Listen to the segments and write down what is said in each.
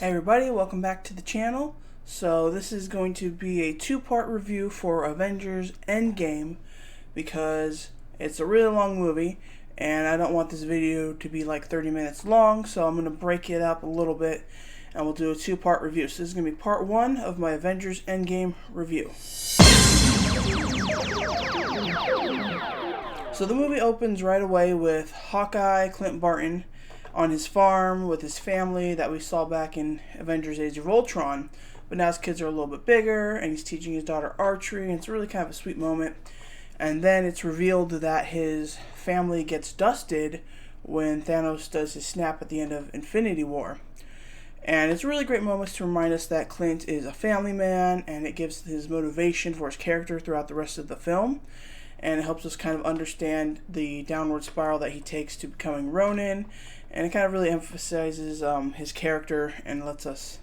Hey everybody, welcome back to the channel. So this is going to be a two-part review for Avengers Endgame because it's a really long movie and I don't want this video to be like 30 minutes long, so I'm going to break it up a little bit and we'll do a two-part review. So this is going to be part one of my Avengers Endgame review. So the movie opens right away with Hawkeye, Clint Barton, on his farm with his family that we saw back in Avengers Age of Ultron. But now his kids are a little bit bigger and he's teaching his daughter archery, and it's really kind of a sweet moment. And then it's revealed that his family gets dusted when Thanos does his snap at the end of Infinity War. And it's a really great moment to remind us that Clint is a family man, and it gives his motivation for his character throughout the rest of the film. And it helps us kind of understand the downward spiral that he takes to becoming Ronin. And it kind of really emphasizes his character and lets us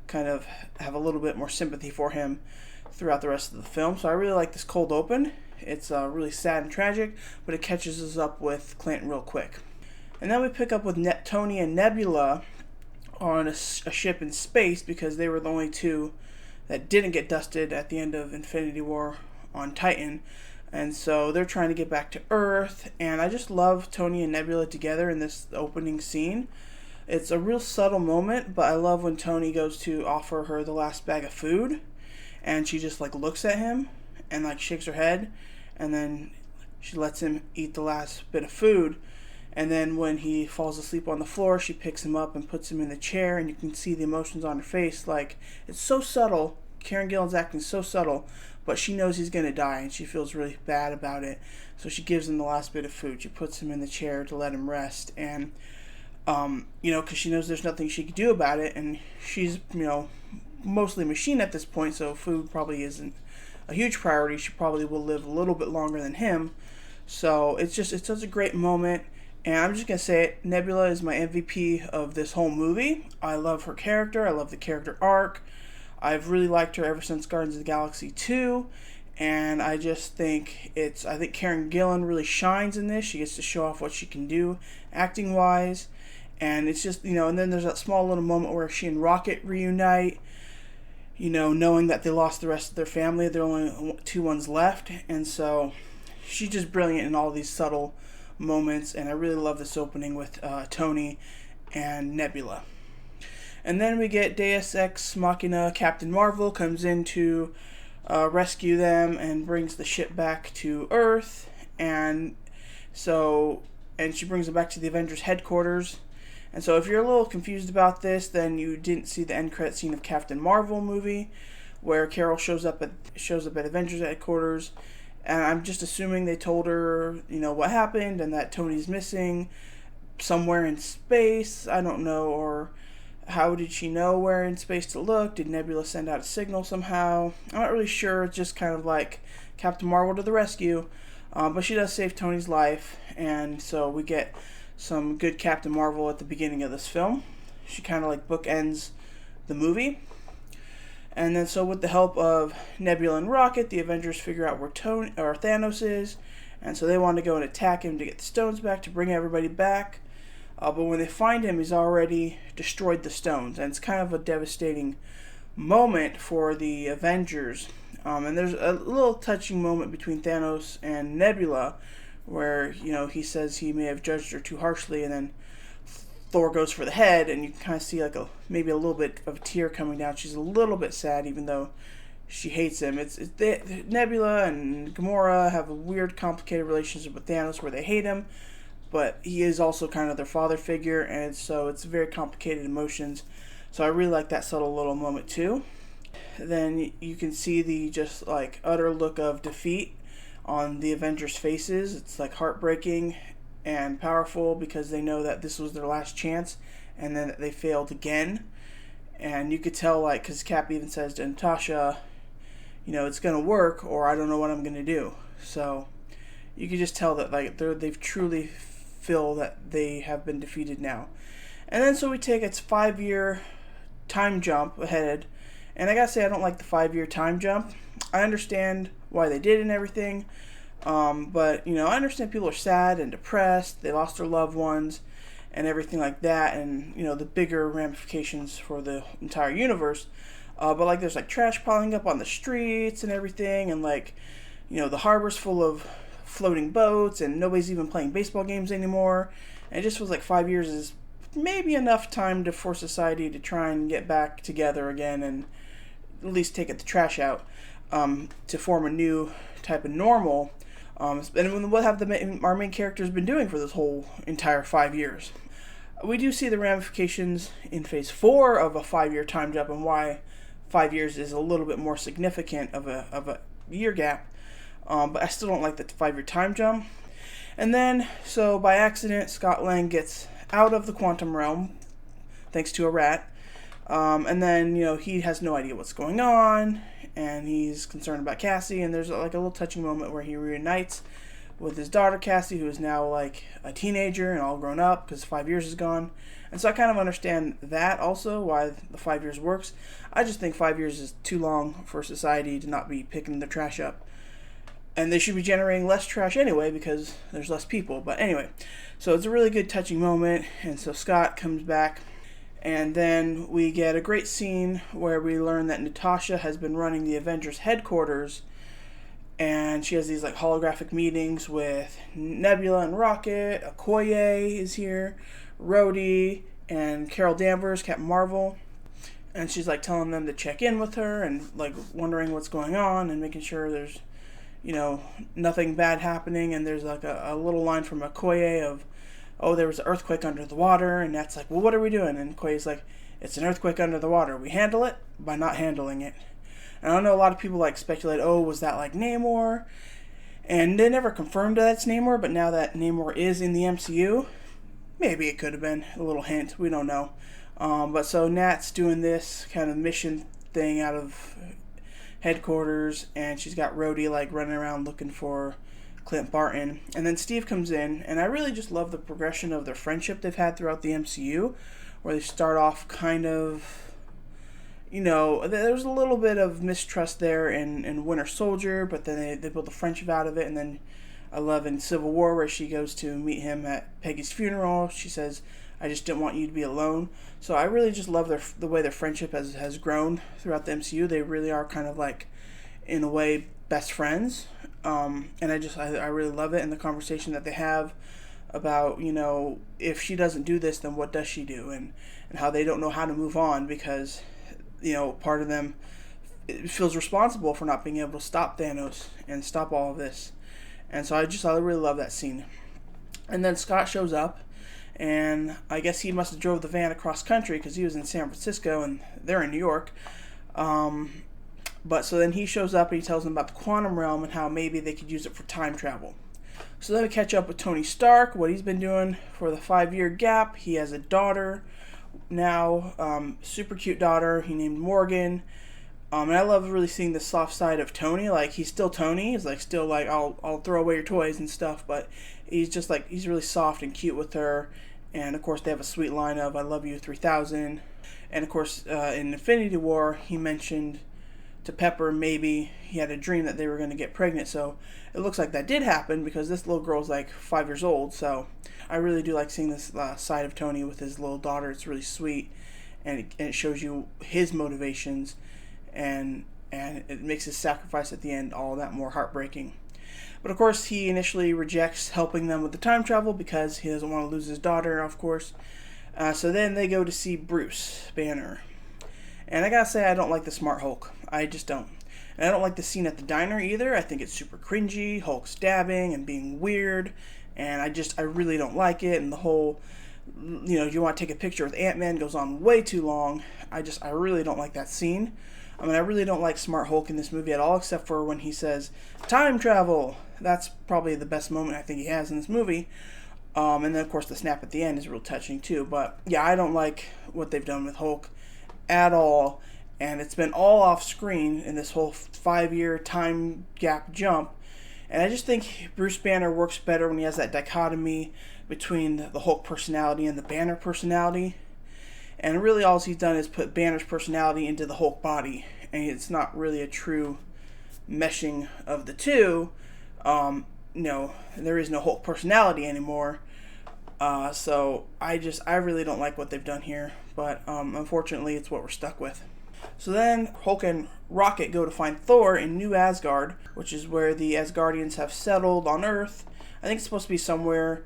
kind of have a little bit more sympathy for him throughout the rest of the film. So I really like this cold open. It's really sad and tragic, but it catches us up with Clint real quick. And then we pick up with Tony and Nebula on a ship in space, because they were the only two that didn't get dusted at the end of Infinity War on Titan. And so they're trying to get back to Earth, and I just love Tony and Nebula together in this opening scene. It's a real subtle moment, but I love when Tony goes to offer her the last bag of food, and she just like looks at him and like shakes her head, and then she lets him eat the last bit of food. And then when he falls asleep on the floor, she picks him up and puts him in the chair, and you can see the emotions on her face. Like, it's so subtle. Karen Gillan's acting so subtle, but she knows he's going to die, and she feels really bad about it. So she gives him the last bit of food. She puts him in the chair to let him rest. And, because she knows there's nothing she can do about it, and she's, mostly a machine at this point, so food probably isn't a huge priority. She probably will live a little bit longer than him. So it's such a great moment. And I'm just going to say it, Nebula is my MVP of this whole movie. I love her character. I love the character arc. I've really liked her ever since Guardians of the Galaxy 2, and I just think I think Karen Gillan really shines in this. She gets to show off what she can do acting-wise, and it's just, and then there's that small little moment where she and Rocket reunite, knowing that they lost the rest of their family. There are only two ones left, and so she's just brilliant in all these subtle moments, and I really love this opening with Tony and Nebula. And then we get Deus Ex Machina. Captain Marvel comes in to rescue them and brings the ship back to Earth. And she brings them back to the Avengers headquarters. And so if you're a little confused about this, then you didn't see the end credit scene of Captain Marvel movie, where Carol shows up at Avengers headquarters. And I'm just assuming they told her, what happened, and that Tony's missing somewhere in space. I don't know, or how did she know where in space to look? Did Nebula send out a signal somehow? I'm not really sure. It's just kind of like Captain Marvel to the rescue. But she does save Tony's life, and so we get some good Captain Marvel at the beginning of this film. She kind of like bookends the movie. And then so with the help of Nebula and Rocket, the Avengers figure out where Thanos is. And so they want to go and attack him to get the stones back, to bring everybody back. But when they find him, he's already destroyed the stones. And it's kind of a devastating moment for the Avengers. And there's a little touching moment between Thanos and Nebula where, he says he may have judged her too harshly, and then Thor goes for the head, and you can kind of see maybe a little bit of a tear coming down. She's a little bit sad, even though she hates him. Nebula and Gamora have a weird, complicated relationship with Thanos where they hate him, but he is also kind of their father figure, and so it's very complicated emotions. So I really like that subtle little moment too. Then you can see the just like utter look of defeat on the Avengers' faces. It's like heartbreaking and powerful, because they know that this was their last chance, and then they failed again. And you could tell, because Cap even says to Natasha, it's gonna work, or I don't know what I'm gonna do. So you could just tell that they've truly feel that they have been defeated now. And then so we take its 5-year time jump ahead, and I gotta say, I don't like the 5-year time jump. I understand why they did and everything, but I understand people are sad and depressed. They lost their loved ones, and everything like that, and the bigger ramifications for the entire universe. But like there's like trash piling up on the streets and everything, and like the harbor's full of floating boats, and nobody's even playing baseball games anymore. And it just feels like 5 years is maybe enough time for society to try and get back together again and at least take the trash out, to form a new type of normal. And what have our main characters been doing for this whole entire 5 years? We do see the ramifications in Phase 4 of a 5-year time jump, and why 5 years is a little bit more significant of a year gap. But I still don't like the 5-year time jump. And then, so by accident, Scott Lang gets out of the quantum realm thanks to a rat. And then, he has no idea what's going on, and he's concerned about Cassie, and there's like a little touching moment where he reunites with his daughter Cassie, who is now like a teenager and all grown up because 5 years is gone. And so I kind of understand that also, why the 5 years works. I just think 5 years is too long for society to not be picking the trash up. And they should be generating less trash anyway because there's less people. But anyway, so it's a really good touching moment. And so Scott comes back. And then we get a great scene where we learn that Natasha has been running the Avengers headquarters. And she has these like holographic meetings with Nebula and Rocket. Okoye is here. Rhodey and Carol Danvers, Captain Marvel. And she's like telling them to check in with her and like wondering what's going on and making sure there's nothing bad happening. And there's like a little line from Okoye of, oh, there was an earthquake under the water, and that's like, well, what are we doing? And Okoye's like, it's an earthquake under the water. We handle it by not handling it. And I know a lot of people like speculate, oh, was that like Namor? And they never confirmed that it's Namor, but now that Namor is in the MCU, maybe it could have been a little hint. We don't know. But so Nat's doing this kind of mission thing out of headquarters, and she's got Rhodey like running around looking for Clint Barton. And then Steve comes in, and I really just love the progression of their friendship they've had throughout the MCU, where they start off kind of, there's a little bit of mistrust there in Winter Soldier, but then they build a friendship out of it. And then I love in Civil War where she goes to meet him at Peggy's funeral. She says, I just didn't want you to be alone. So I really just love the way their friendship has grown throughout the MCU. They really are kind of like, in a way, best friends. And I really love it, and the conversation that they have about, if she doesn't do this, then what does she do? And how they don't know how to move on because, part of them feels responsible for not being able to stop Thanos and stop all of this. And so I really love that scene. And then Scott shows up, and I guess he must have drove the van across country because he was in San Francisco and they're in New York. But so then he shows up and he tells them about the quantum realm and how maybe they could use it for time travel. So then we catch up with Tony Stark, what he's been doing for the 5-year gap. He has a daughter now, super cute daughter. He named Morgan. And I love really seeing the soft side of Tony. Like, he's still Tony. He's like still like, I'll throw away your toys and stuff. But he's just like, he's really soft and cute with her. And of course they have a sweet line of I love you 3000. And of course in Infinity War he mentioned to Pepper maybe he had a dream that they were going to get pregnant. So it looks like that did happen because this little girl's like 5 years old. So I really do like seeing this side of Tony with his little daughter. It's really sweet, and it shows you his motivations, and it makes his sacrifice at the end all that more heartbreaking. But of course he initially rejects helping them with the time travel because he doesn't want to lose his daughter, of course. So then they go to see Bruce Banner. And I gotta say, I don't like the Smart Hulk. I just don't. And I don't like the scene at the diner either. I think it's super cringy, Hulk stabbing and being weird. And I really don't like it. And the whole, you want to take a picture with Ant-Man goes on way too long. I really don't like that scene. I mean, I really don't like Smart Hulk in this movie at all, except for when he says, time travel. That's probably the best moment I think he has in this movie. And then, of course, the snap at the end is real touching, too. But, yeah, I don't like what they've done with Hulk at all. And it's been all off screen in this whole 5-year time gap jump. And I just think Bruce Banner works better when he has that dichotomy between the Hulk personality and the Banner personality. And really all he's done is put Banner's personality into the Hulk body. And it's not really a true meshing of the two. There is no Hulk personality anymore. So I really don't like what they've done here, but unfortunately, it's what we're stuck with. So then Hulk and Rocket go to find Thor in New Asgard, which is where the Asgardians have settled on Earth. I think it's supposed to be somewhere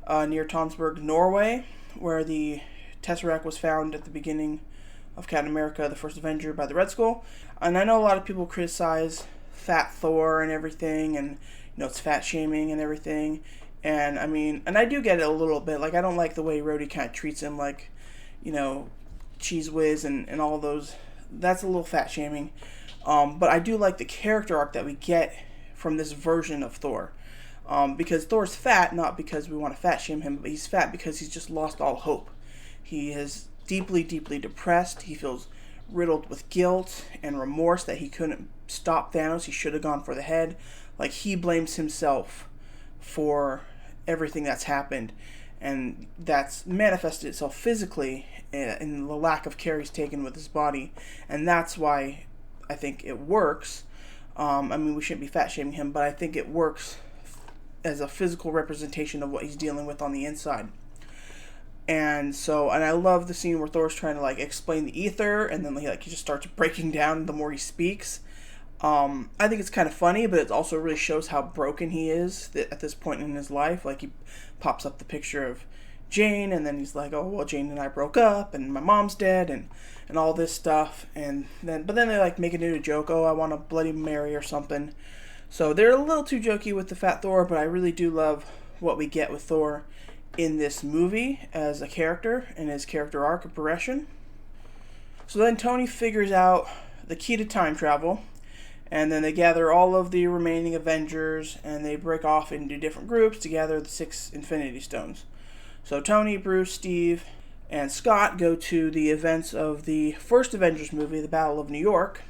near Tonsberg, Norway, where the Tesseract was found at the beginning of Captain America, the first Avenger, by the Red Skull. And I know a lot of people criticize Fat Thor and everything, and it's fat shaming and everything. And I mean, and I do get it a little bit. Like, I don't like the way Rhodey kind of treats him like, Cheese Whiz and all those. That's a little fat shaming. But I do like the character arc that we get from this version of Thor. Because Thor's fat, not because we want to fat shame him, but he's fat because he's just lost all hope. He is deeply, deeply depressed. He feels riddled with guilt and remorse that he couldn't stop Thanos. He should have gone for the head. Like, he blames himself for everything that's happened, and that's manifested itself physically in the lack of care he's taken with his body, and that's why I think it works. I mean, we shouldn't be fat shaming him, but I think it works as a physical representation of what he's dealing with on the inside. And I love the scene where Thor's trying to explain the ether, and then he just starts breaking down the more he speaks. I think it's kind of funny, but it also really shows how broken he is at this point in his life. Like, he pops up the picture of Jane, and then he's like, oh, well, Jane and I broke up, and my mom's dead, and all this stuff. But then they make it into a joke, oh, I want a Bloody Mary or something. So they're a little too jokey with the Fat Thor, but I really do love what we get with Thor in this movie as a character and his character arc and progression. So then Tony figures out the key to time travel, and then they gather all of the remaining Avengers, and they break off into different groups to gather the 6 Infinity Stones. So Tony, Bruce, Steve, and Scott go to the events of the first Avengers movie, the Battle of New York,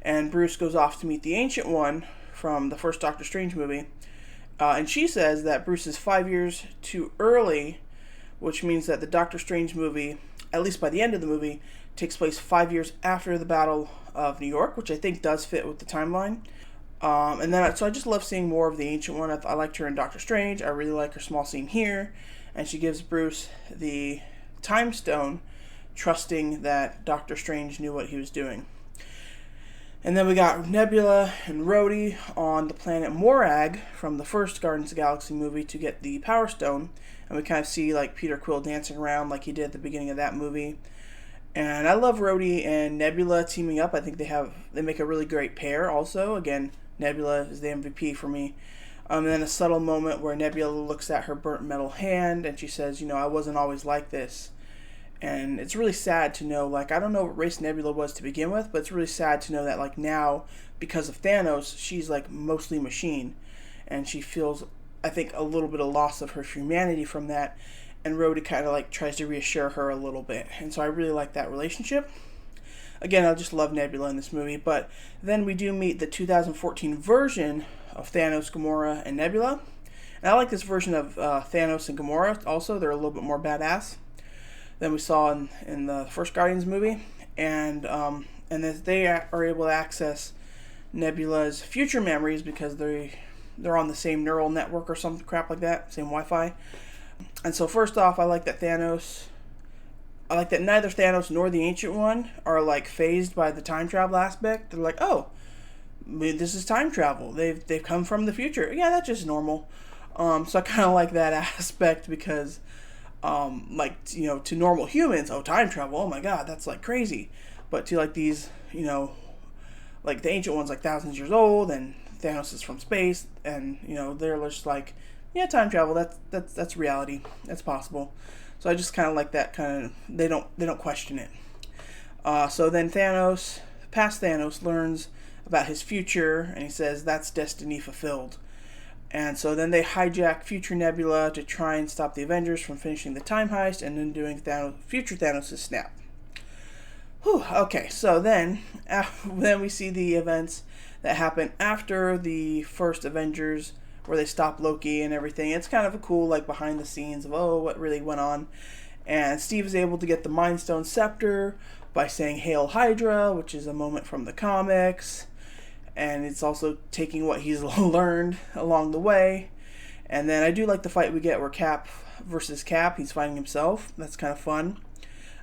and Bruce goes off to meet the Ancient One from the first Doctor Strange movie. And she says that Bruce is 5 years too early, which means that the Doctor Strange movie, at least by the end of the movie, takes place 5 years after the Battle of New York, which I think does fit with the timeline. So I just love seeing more of the Ancient One. I liked her in Doctor Strange. I really like her small scene here. And she gives Bruce the Time Stone, trusting that Doctor Strange knew what he was doing. And then we got Nebula and Rhodey on the planet Morag from the first Guardians of the Galaxy movie to get the Power Stone. And we kind of see Peter Quill dancing around like he did at the beginning of that movie. And I love Rhodey and Nebula teaming up. I think they make a really great pair also. Again, Nebula is the MVP for me. And then a subtle moment where Nebula looks at her burnt metal hand and she says, I wasn't always like this. And it's really sad to know, I don't know what race Nebula was to begin with, but it's really sad to know that, now, because of Thanos, she's, mostly machine. And she feels, I think, a little bit of loss of her humanity from that. And Rhodey kind of, tries to reassure her a little bit. And so I really like that relationship. Again, I just love Nebula in this movie. But then we do meet the 2014 version of Thanos, Gamora, and Nebula. And I like this version of Thanos and Gamora also. They're a little bit more badass than we saw in the first Guardians movie, and that they are able to access Nebula's future memories because they're on the same neural network or some crap like that, same Wi-Fi. And so first off, I like that neither Thanos nor the Ancient One are phased by the time travel aspect. They're like, oh, this is time travel. They've come from the future. Yeah, that's just normal. So I kind of like that aspect because. To normal humans, time travel, oh my god, that's crazy. But to these, the Ancient One's thousands of years old, and Thanos is from space, and they're just yeah, time travel, that's reality, that's possible. So I just kind of like that kind of, they don't question it. So then past Thanos learns about his future, and he says that's destiny fulfilled. And so then they hijack future Nebula to try and stop the Avengers from finishing the time heist and then doing future Thanos' snap. Whew, okay, so then we see the events that happen after the first Avengers, where they stop Loki and everything. It's kind of a cool behind the scenes of what really went on. And Steve is able to get the Mind Stone scepter by saying Hail Hydra, which is a moment from the comics. And it's also taking what he's learned along the way. And then I do like the fight we get where Cap versus Cap, he's fighting himself. That's kind of fun.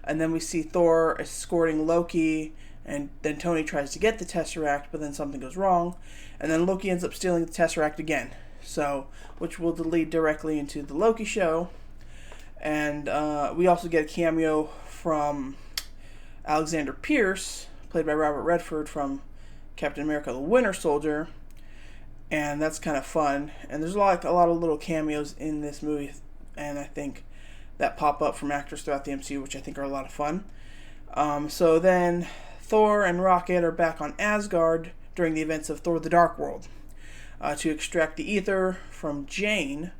And then we see Thor escorting Loki, and then Tony tries to get the Tesseract, but then something goes wrong. And then Loki ends up stealing the Tesseract again. So, which will lead directly into the Loki show. And we also get a cameo from Alexander Pierce, played by Robert Redford from Captain America: The Winter Soldier. And that's kind of fun. And there's a lot of little cameos in this movie, and I think that pop up from actors throughout the MCU, which I think are a lot of fun. So then Thor and Rocket are back on Asgard during the events of Thor: The Dark World to extract the ether from Jane.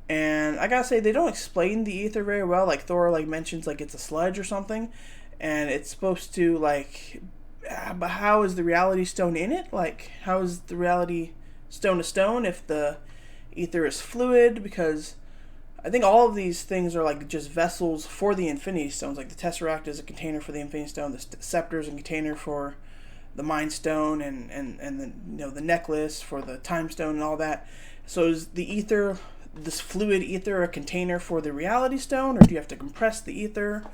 And I gotta say, they don't explain the ether very well. Like, Thor mentions it's a sludge or something, and it's supposed to but how is the reality stone in it? How is the reality stone a stone if the ether is fluid? Because I think all of these things are just vessels for the Infinity Stones. Like the Tesseract is a container for the Infinity Stone. The Scepter is a container for the Mind Stone, and the necklace for the Time Stone and all that. So is the ether, this fluid ether, a container for the Reality Stone, or do you have to compress the ether?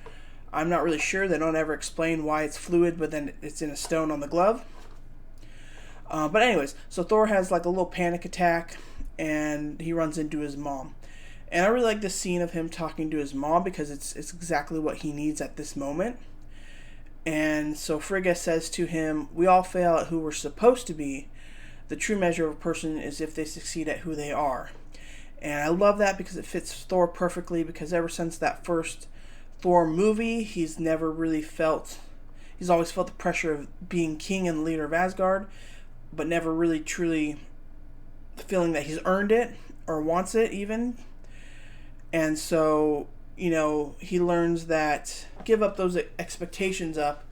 I'm not really sure. They don't ever explain why it's fluid, but then it's in a stone on the glove. But anyways, so Thor has a little panic attack, and he runs into his mom. And I really like this scene of him talking to his mom because it's exactly what he needs at this moment. And so Frigga says to him, "We all fail at who we're supposed to be. The true measure of a person is if they succeed at who they are." And I love that because it fits Thor perfectly, because ever since that first Thor movie, he's always felt the pressure of being king and leader of Asgard, but never really truly feeling that he's earned it or wants it even. And so, he learns that give up those expectations that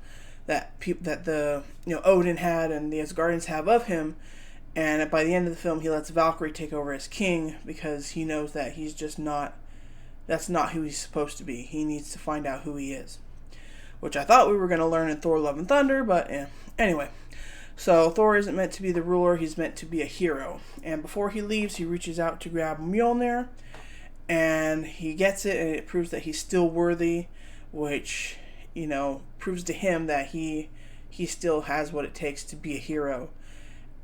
Odin had and the Asgardians have of him. And by the end of the film, he lets Valkyrie take over as king because he knows that he's just that's not who he's supposed to be. He needs to find out who he is, which I thought we were going to learn in Thor: Love and Thunder, but anyway. So Thor isn't meant to be the ruler, he's meant to be a hero. And before he leaves, he reaches out to grab Mjolnir, and he gets it, and it proves that he's still worthy, which, proves to him that he still has what it takes to be a hero.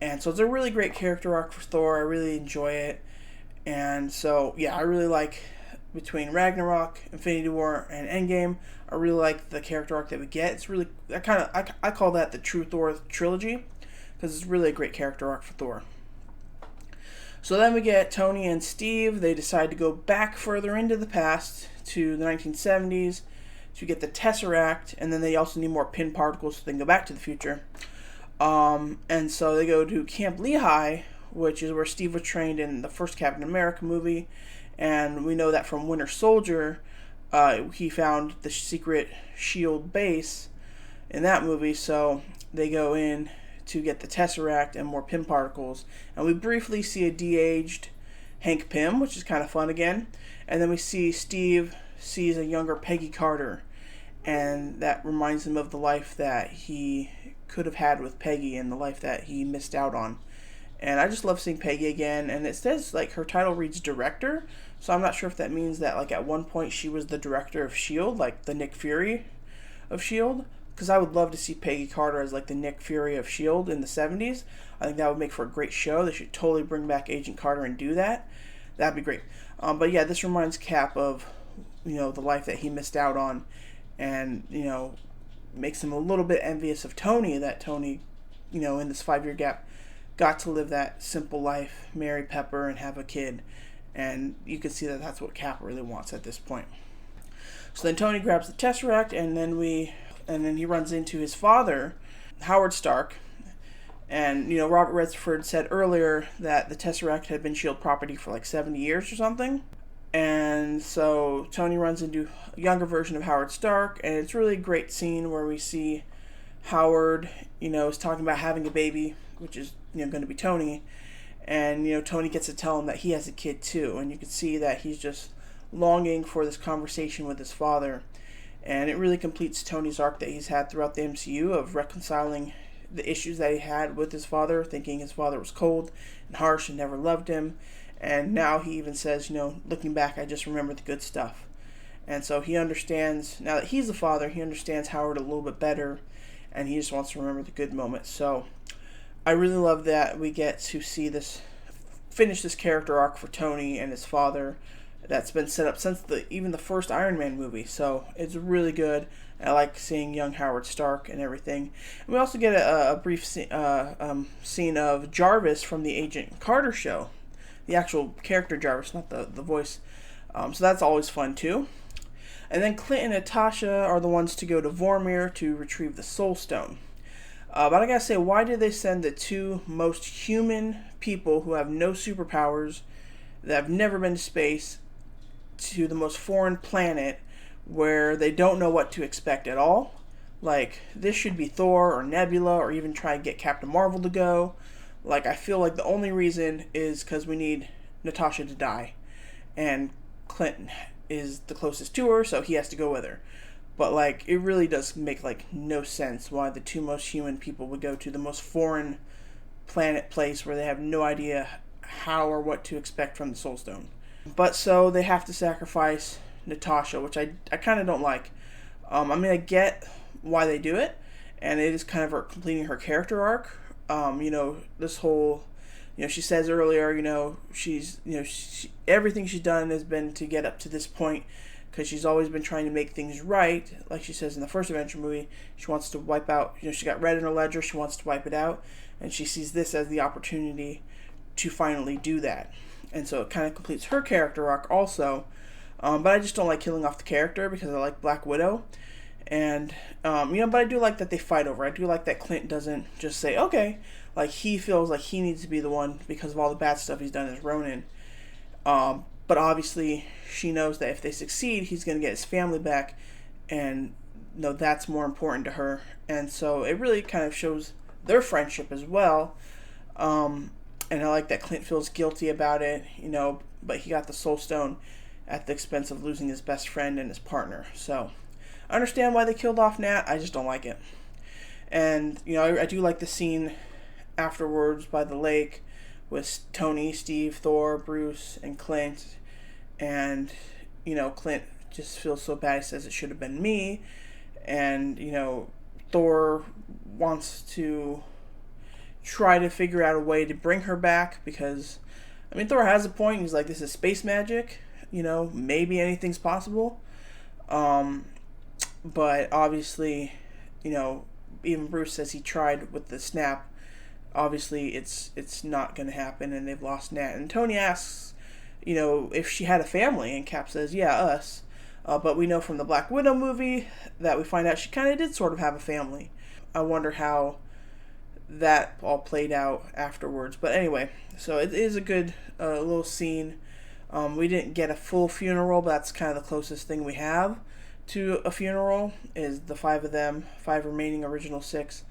And so it's a really great character arc for Thor. I really enjoy it. And so, yeah, I really like, between Ragnarok, Infinity War, and Endgame, I really like the character arc that we get. It's really, I call that the true Thor trilogy, because it's really a great character arc for Thor. So then we get Tony and Steve. They decide to go back further into the past to the 1970s to get the Tesseract, and then they also need more pin particles so they can go back to the future. And so they go to Camp Lehigh, which is where Steve was trained in the first Captain America movie, and we know that from Winter Soldier, he found the secret S.H.I.E.L.D. base in that movie, so they go in to get the Tesseract and more Pym particles. And we briefly see a de-aged Hank Pym, which is kind of fun again. And then we see Steve sees a younger Peggy Carter, and that reminds him of the life that he could have had with Peggy and the life that he missed out on. And I just love seeing Peggy again. And it says her title reads director, so I'm not sure if that means that at one point she was the director of S.H.I.E.L.D., like the Nick Fury of S.H.I.E.L.D., because I would love to see Peggy Carter as the Nick Fury of S.H.I.E.L.D. in the 70s. I think that would make for a great show. They should totally bring back Agent Carter and do that. That'd be great. But yeah, this reminds Cap of the life that he missed out on, and makes him a little bit envious of Tony, that Tony in this 5-year gap got to live that simple life, marry Pepper and have a kid. And you can see that that's what Cap really wants at this point. So then Tony grabs the Tesseract, and then he runs into his father, Howard Stark. And Robert Redford said earlier that the Tesseract had been S.H.I.E.L.D. property for 70 years or something. And so Tony runs into a younger version of Howard Stark, and it's really a great scene where we see Howard, is talking about having a baby, which is going to be Tony. And Tony gets to tell him that he has a kid too, and you can see that he's just longing for this conversation with his father. And it really completes Tony's arc that he's had throughout the MCU of reconciling the issues that he had with his father, thinking his father was cold and harsh and never loved him. And now he even says, looking back, I just remember the good stuff. And so he understands, now that he's a father, he understands Howard a little bit better, and he just wants to remember the good moments. So I really love that we get to see this, finish this character arc for Tony and his father that's been set up since even the first Iron Man movie. So it's really good. I like seeing young Howard Stark and everything. And we also get a brief scene of Jarvis from the Agent Carter show. The actual character Jarvis, not the voice. So that's always fun too. And then Clint and Natasha are the ones to go to Vormir to retrieve the Soul Stone. But I gotta say, why did they send the two most human people who have no superpowers, that have never been to space, to the most foreign planet where they don't know what to expect at all? Like, this should be Thor or Nebula, or even try to get Captain Marvel to go. Like, I feel like the only reason is because we need Natasha to die. And Clint is the closest to her, so he has to go with her. But, like, it really does make, like, no sense why the two most human people would go to the most foreign planet place where they have no idea how or what to expect from the Soul Stone. But so they have to sacrifice Natasha, which I kind of don't like. I get why they do it, and it is kind of her completing her character arc. This whole, she says earlier, she's, everything she's done has been to get up to this point, because she's always been trying to make things right. Like she says in the first Avenger movie, she wants to wipe out, she got red in her ledger, she wants to wipe it out, and she sees this as the opportunity to finally do that. And so it kind of completes her character arc also. But I just don't like killing off the character, because I like Black Widow. And, but I do like that they fight over. I do like that Clint doesn't just say, okay. Like, he feels like he needs to be the one because of all the bad stuff he's done as Ronin. But obviously, she knows that if they succeed, he's going to get his family back. And, that's more important to her. And so it really kind of shows their friendship as well. And I like that Clint feels guilty about it, but he got the Soul Stone at the expense of losing his best friend and his partner. So I understand why they killed off Nat. I just don't like it. And, I do like the scene afterwards by the lake with Tony, Steve, Thor, Bruce, and Clint. And, Clint just feels so bad. He says it should have been me. And, Thor wants to try to figure out a way to bring her back, because, Thor has a point. He's like, this is space magic. Maybe anything's possible. But obviously, even Bruce says he tried with the snap. Obviously, it's not going to happen, and they've lost Nat. And Tony asks, if she had a family, and Cap says, yeah, us. But we know from the Black Widow movie that we find out she kind of did sort of have a family. I wonder how that all played out afterwards. But anyway, so it is a good little scene. We didn't get a full funeral, but that's kind of the closest thing we have to a funeral, is the five remaining original six,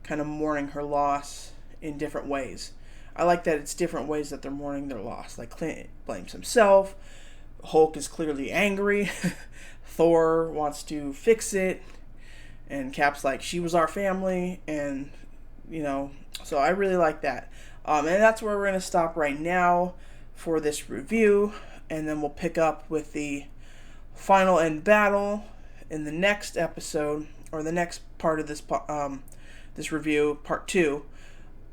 kind of mourning her loss in different ways. I like that it's different ways that they're mourning their loss. Like, Clint blames himself, Hulk is clearly angry, Thor wants to fix it, and Cap's like, she was our family, and, so I really like that. And that's where we're going to stop right now for this review, and then we'll pick up with the final end battle in the next episode, or the next part of this review, part 2.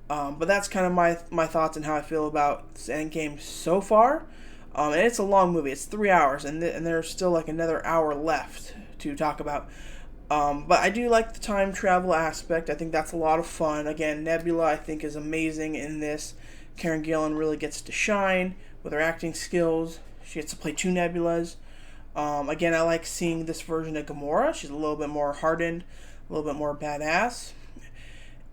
But that's kind of my thoughts and how I feel about this Endgame so far. And it's a long movie. It's 3 hours, and there's still like another hour left to talk about. But I do like the time travel aspect. I think that's a lot of fun. Again, Nebula, I think, is amazing in this. Karen Gillan really gets to shine with her acting skills. She gets to play 2 Nebulas. Again, I like seeing this version of Gamora. She's a little bit more hardened, a little bit more badass.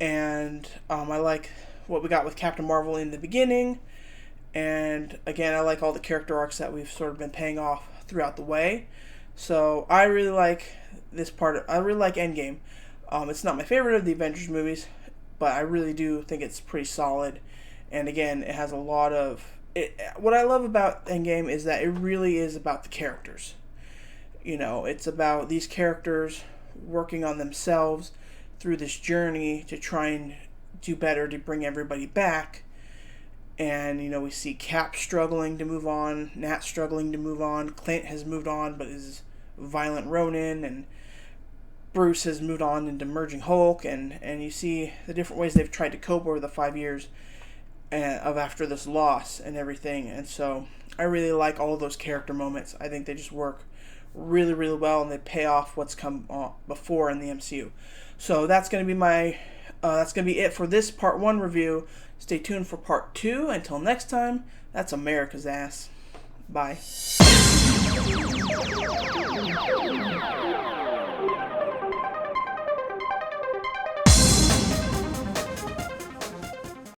And I like what we got with Captain Marvel in the beginning. And again, I like all the character arcs that we've sort of been paying off throughout the way. So I really like this part. I really like Endgame. It's not my favorite of the Avengers movies, but I really do think it's pretty solid. And again, it has a lot of... what I love about Endgame is that it really is about the characters. It's about these characters working on themselves through this journey to try and do better to bring everybody back. And, we see Cap struggling to move on, Nat struggling to move on, Clint has moved on but is violent Ronin, and Bruce has moved on into Merging Hulk, and you see the different ways they've tried to cope over the 5 years of after this loss and everything. And so I really like all of those character moments. I think they just work really, really well, and they pay off what's come before in the MCU. So that's going to be it for this part 1 review. Stay tuned for part 2. Until next time, that's America's ass. Bye.